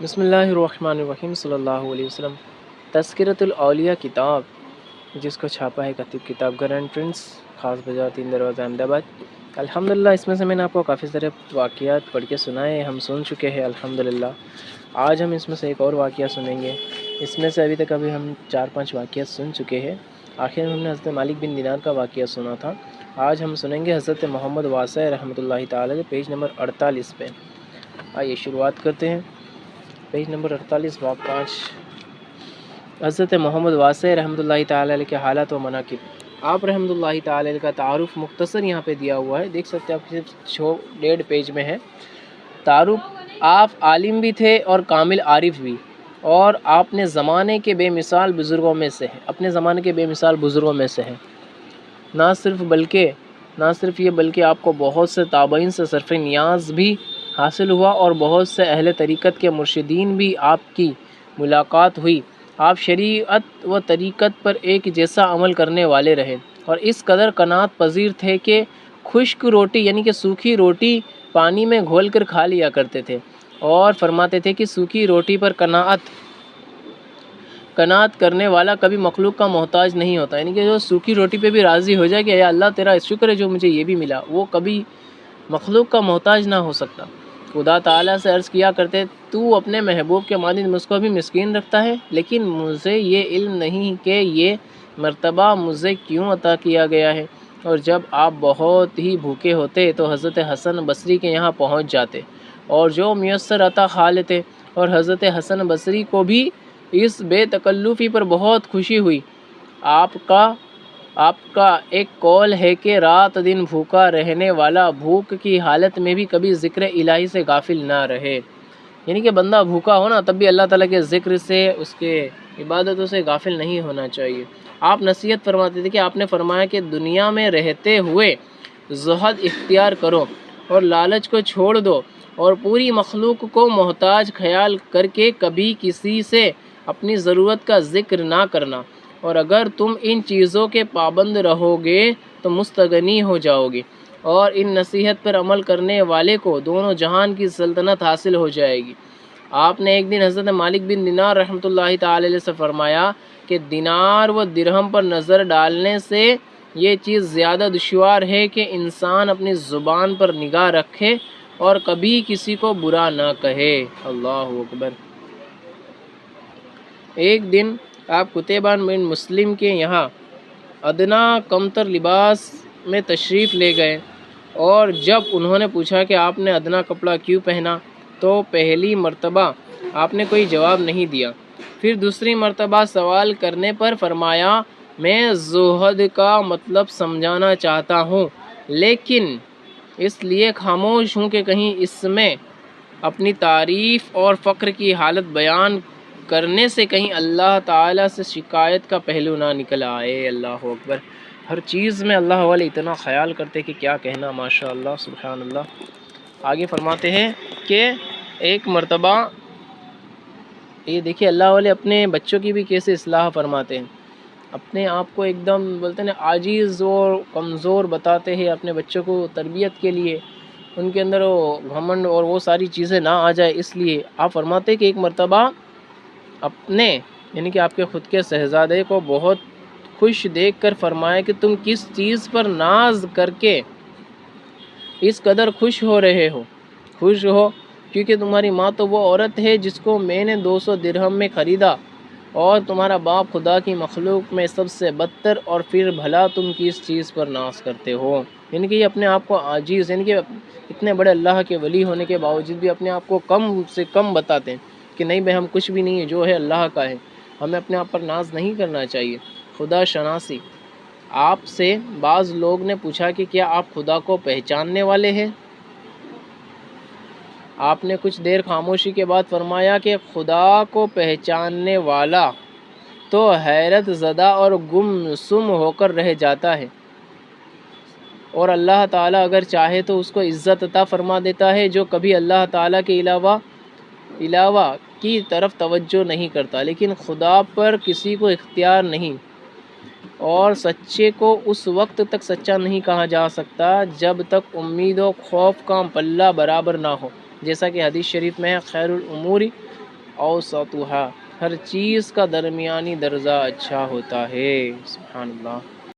بسم اللہ الرحمن الرحیم صلی اللہ علیہ وسلم۔ تذکرۃ الاولیاء کتاب جس کو چھاپا ہے کاتب کتاب گھر اینڈ پرنٹس، خاص بازار 3 دروازہ احمد آباد۔ الحمدللہ اس میں سے میں نے آپ کو کافی سارے واقعات پڑھ کے سنائے، ہم سن چکے ہیں الحمدللہ۔ آج ہم اس میں سے ایک اور واقعہ سنیں گے۔ اس میں سے ابھی تک ہم 4-5 واقعات سن چکے ہیں۔ آخر میں ہم نے حضرت مالک بن دینار کا واقعہ سنا تھا۔ آج ہم سنیں گے حضرت محمد واسع رحمۃ اللہ تعالی، پیج نمبر 48 پہ۔ آئیے شروعات کرتے ہیں۔ پیج نمبر 48 باب 5۔ حضرت محمد واسع رحمۃ اللہ تعالی علیہ کے حالات و مناقب۔ آپ رحمۃ اللہ تعالی علیہ کا تعارف مختصر یہاں پہ دیا ہوا ہے، دیکھ سکتے ہیں آپ، صرف 1.5 پیج میں ہے تعارف۔ آپ عالم بھی تھے اور کامل عارف بھی، اور آپ نے زمانے کے بے مثال بزرگوں میں سے ہیں، اپنے زمانے کے بے مثال بزرگوں میں سے ہیں۔ نہ صرف یہ بلکہ آپ کو بہت سے تابعین سے صرف نیاز بھی حاصل ہوا، اور بہت سے اہل طریقت کے مرشدین بھی آپ کی ملاقات ہوئی۔ آپ شریعت و طریقت پر ایک جیسا عمل کرنے والے رہے، اور اس قدر قناعت پذیر تھے کہ خشک روٹی یعنی کہ سوکھی روٹی پانی میں گھول کر کھا لیا کرتے تھے، اور فرماتے تھے کہ سوکھی روٹی پر قناعت کرنے والا کبھی مخلوق کا محتاج نہیں ہوتا، یعنی کہ جو سوکھی روٹی پہ بھی راضی ہو جائے کہ اے اللہ تیرا شکر ہے جو مجھے یہ بھی ملا، وہ کبھی مخلوق کا محتاج نہ ہو سکتا۔ خدا تعالیٰ سے عرض کیا کرتے، تو اپنے محبوب کے مانند مجھ کو بھی مسکین رکھتا ہے، لیکن مجھے یہ علم نہیں کہ یہ مرتبہ مجھے کیوں عطا کیا گیا ہے۔ اور جب آپ بہت ہی بھوکے ہوتے تو حضرت حسن بصری کے یہاں پہنچ جاتے اور جو میسر عطا کھا لیتے، اور حضرت حسن بصری کو بھی اس بے تکلفی پر بہت خوشی ہوئی۔ آپ کا ایک قول ہے کہ رات دن بھوکا رہنے والا بھوک کی حالت میں بھی کبھی ذکر الہی سے غافل نہ رہے، یعنی کہ بندہ بھوکا ہو نا تب بھی اللہ تعالیٰ کے ذکر سے، اس کے عبادتوں سے غافل نہیں ہونا چاہیے۔ آپ نصیحت فرماتے تھے کہ آپ نے فرمایا کہ دنیا میں رہتے ہوئے زہد اختیار کرو اور لالچ کو چھوڑ دو، اور پوری مخلوق کو محتاج خیال کر کے کبھی کسی سے اپنی ضرورت کا ذکر نہ کرنا، اور اگر تم ان چیزوں کے پابند رہو گے تو مستغنی ہو جاؤ گے، اور ان نصیحت پر عمل کرنے والے کو دونوں جہان کی سلطنت حاصل ہو جائے گی۔ آپ نے ایک دن حضرت مالک بن دینار رحمۃ اللہ تعالی علیہ سے فرمایا کہ دینار و درہم پر نظر ڈالنے سے یہ چیز زیادہ دشوار ہے کہ انسان اپنی زبان پر نگاہ رکھے اور کبھی کسی کو برا نہ کہے۔ اللہ اکبر۔ ایک دن آپ قتیبہ بن مسلم کے یہاں ادنا کمتر لباس میں تشریف لے گئے، اور جب انہوں نے پوچھا کہ آپ نے ادنا کپڑا کیوں پہنا تو پہلی مرتبہ آپ نے کوئی جواب نہیں دیا۔ پھر دوسری مرتبہ سوال کرنے پر فرمایا، میں زہد کا مطلب سمجھانا چاہتا ہوں، لیکن اس لیے خاموش ہوں کہ کہیں اس میں اپنی تعریف اور فخر کی حالت بیان کرنے سے کہیں اللہ تعالیٰ سے شکایت کا پہلو نہ نکل آئے۔ اللہ اکبر۔ ہر چیز میں اللہ والے اتنا خیال کرتے کہ کیا کہنا، ماشاء اللہ سبحان اللہ۔ آگے فرماتے ہیں کہ ایک مرتبہ یہ دیکھیے اللہ والے اپنے بچوں کی بھی کیسے اصلاح فرماتے ہیں، اپنے آپ کو ایک دم بولتے ہیں عاجز اور کمزور بتاتے ہیں اپنے بچوں کو تربیت کے لیے، ان کے اندر وہ گھمنڈ اور وہ ساری چیزیں نہ آ جائے، اس لیے آپ فرماتے کہ ایک مرتبہ اپنے یعنی کہ آپ کے خود کے شہزادے کو بہت خوش دیکھ کر فرمایا کہ تم کس چیز پر ناز کر کے اس قدر خوش ہو رہے ہو؟ خوش ہو کیونکہ تمہاری ماں تو وہ عورت ہے جس کو میں نے 200 درہم میں خریدا، اور تمہارا باپ خدا کی مخلوق میں سب سے بدتر، اور پھر بھلا تم کس چیز پر ناز کرتے ہو؟ یعنی کہ یہ اپنے آپ کو عاجز، یعنی کہ اتنے بڑے اللہ کے ولی ہونے کے باوجود بھی اپنے آپ کو کم سے کم بتاتے ہیں کہ نہیں بھائی ہم کچھ بھی نہیں ہے، جو ہے اللہ کا ہے، ہمیں اپنے آپ پر ناز نہیں کرنا چاہیے۔ خدا شناسی۔ آپ سے بعض لوگ نے پوچھا کہ کیا آپ خدا کو پہچاننے والے ہیں؟ آپ نے کچھ دیر خاموشی کے بعد فرمایا کہ خدا کو پہچاننے والا تو حیرت زدہ اور گمسم ہو کر رہ جاتا ہے، اور اللہ تعالیٰ اگر چاہے تو اس کو عزت عطا فرما دیتا ہے، جو کبھی اللہ تعالیٰ کے علاوہ کی طرف توجہ نہیں کرتا، لیکن خدا پر کسی کو اختیار نہیں، اور سچے کو اس وقت تک سچا نہیں کہا جا سکتا جب تک امید و خوف کا پلہ برابر نہ ہو، جیسا کہ حدیث شریف میں ہے خیر الامور اوسطھا، ہر چیز کا درمیانی درجہ اچھا ہوتا ہے۔ سبحان اللہ۔